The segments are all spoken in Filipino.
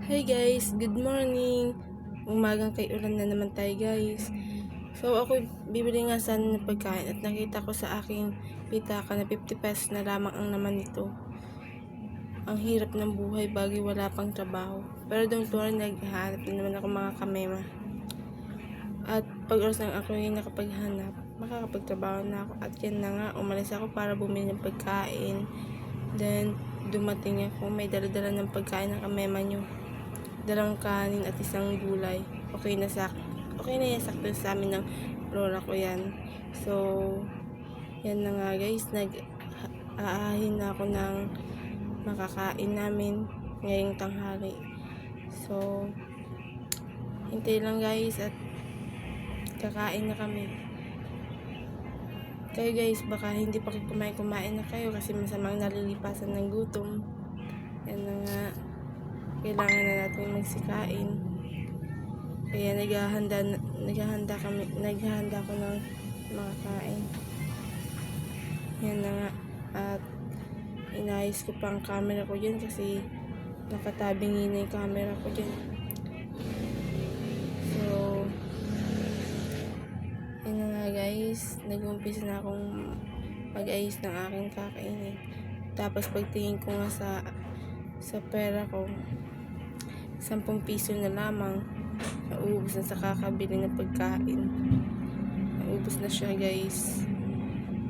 Hi guys, good morning. Umagang kay ulan na naman tayo guys. So ako bibili nga sana ng pagkain at nakita ko sa aking pitaka na 50 pesos na lamang ang naman nito. Ang hirap ng buhay bagay wala pang trabaho. Pero don't worry, naghahanap na naman ako mga kamema. At pag oras lang ako yung nakapaghanap, makakapagtrabaho na ako. At yan na nga, umalis ako para bumili ng pagkain. Then dumating ako, may dala-dala ng pagkain ng kamema nyo. 2 kanin at 1 gulay. Okay na yan, sakto sa amin ng lola ko yan. So, yan na nga guys, aahin na ako ng makakain namin ngayong tanghali. So, hintay lang guys at kakain na kami. Kayo guys, baka hindi pa kumain na kayo kasi masamang nalilipasan ng gutom. Yan na nga, kailangan na natin magsikain. Kaya naghahanda ako ng makakain. Yan na nga. At inayos ko pa ang camera ko dyan kasi nakatabingi na yung camera ko dyan. So, yan na nga guys. Nag-umpisa na akong mag-ayos ng aking kakainin. Tapos pagtingin ko nga sa pera ko, 10 piso na lamang, naubos na sa kakabili ng pagkain. Naubos na siya guys.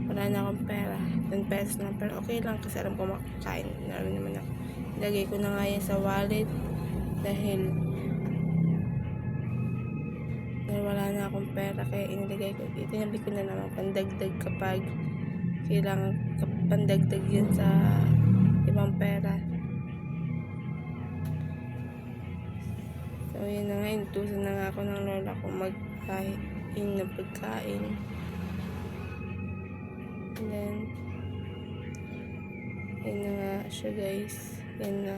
Wala na akong pera, 10 pesos na, pero okay lang kasi alam ko makakain na rin naman ako. Ilagay ko na nga yan sa wallet dahil wala na akong pera, kaya inilagay ko, itinabi ko na naman pandagdag kapag kailangan pandagdag yan sa ibang pera. So yun na nga, inutusan na nga ako ng lola ko magkain ng pagkain. And then yun na nga siya guys. Yan na,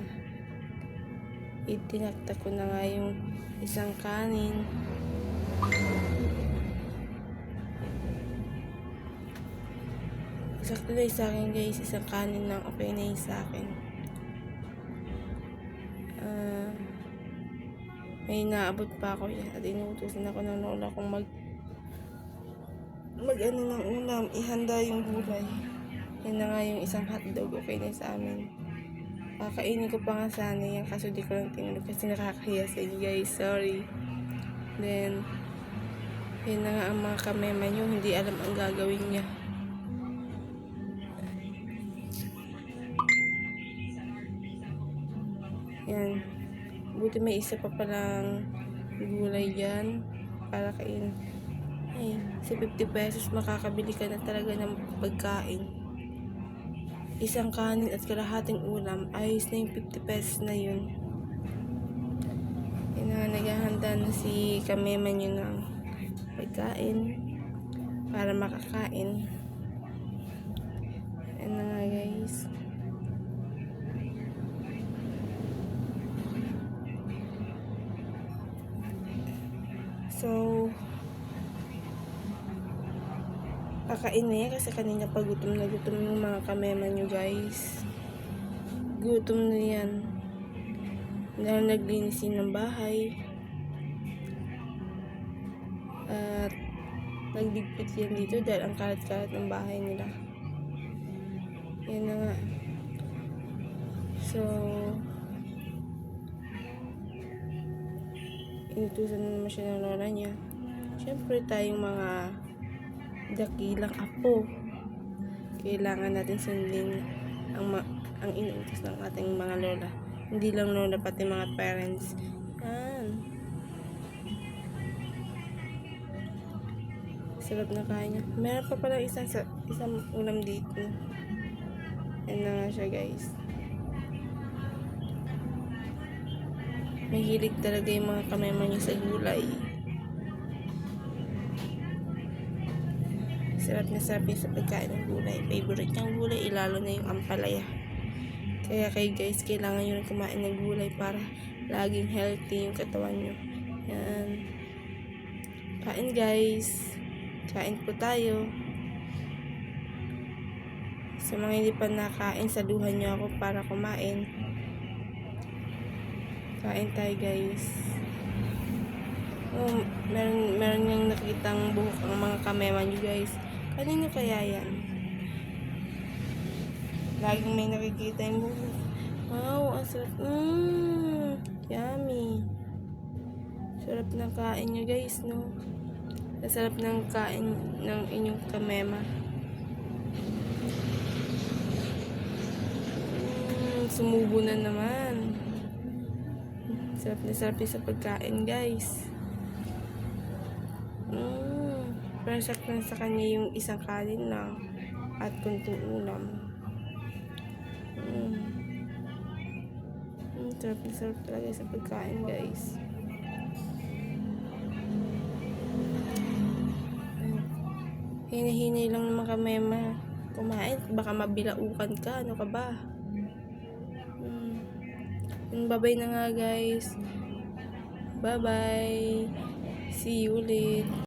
itinaktak ko na nga yung 1 kanin. Sakto na sa akin guys, 1 kanin lang, okay na yun sa akin. May naabot pa ako yan at inuutosan ako ng lola kong mag ano ng ulam, ihanda yung gulay. Yan na nga yung 1 hotdog, okay na sa amin. Kakainin ko pa nga sana yan kaso di ko lang tinulog kasi nakakahiya sa inyo guys, sorry. Then yan na nga ang mga kamema nyo, hindi alam ang gagawin niya. Yan, buti may isa pa palang gulay dyan para kain. Ay, sa 50 pesos makakabili ka na talaga ng pagkain. 1 kanin at kalahating ulam, ayos na yung 50 pesos na yun. Yan na, naghahanda na si kamema nyo ng pagkain para makakain. Yan na nga guys. So, kakain na yan kasi kanina pa gutom yung mga kamema nyo guys. Gutom na yan. Dahil naglinisin ng bahay. At nagdigpit yan dito dahil ang kalat-kalat ng bahay nila. Yan na nga. So, inutusan na naman siya ng lola niya. Siyempre tayong mga dakilang apo, kailangan natin sundin ang inuutos ng ating mga lola. Hindi lang lola, pati mga parents. Yan. Sarap na kain niya. Meron pa pala isang ulam dito. Yan na nga siya guys. Mahilig talaga yung mga kamema niyo sa gulay. Sarap na sarap yung sa pagkain ng gulay. Favorite niyang gulay, lalo na yung ampalaya. Kaya kayo guys, kailangan nyo rin kumain ng gulay para laging healthy yung katawan nyo. Yan. Kain guys. Kain po tayo. Sa mga hindi pa nakain, saluhan nyo ako para kumain. Kain tayo guys. Oh, meron niyang nakitang buhok ang mga kamema niyo guys. Kanino kaya yan? Laging may nakikita yung buhok. Wow, ang sarap. Yummy. Sarap ng kain niyo guys, no? Ang sarap ng kain ng inyong kamema. Sumubo na naman. Sarap na sarap sa pagkain guys. Pero sakto sa kanya yung isang kanin lang at kunting ulam. Sarap na sarap talaga sa pagkain guys. Hinahinay lang naman kamema. Kumain, baka mabilaukan ka. Ano ka ba? Bye-bye na nga guys. Bye-bye. See you ulit.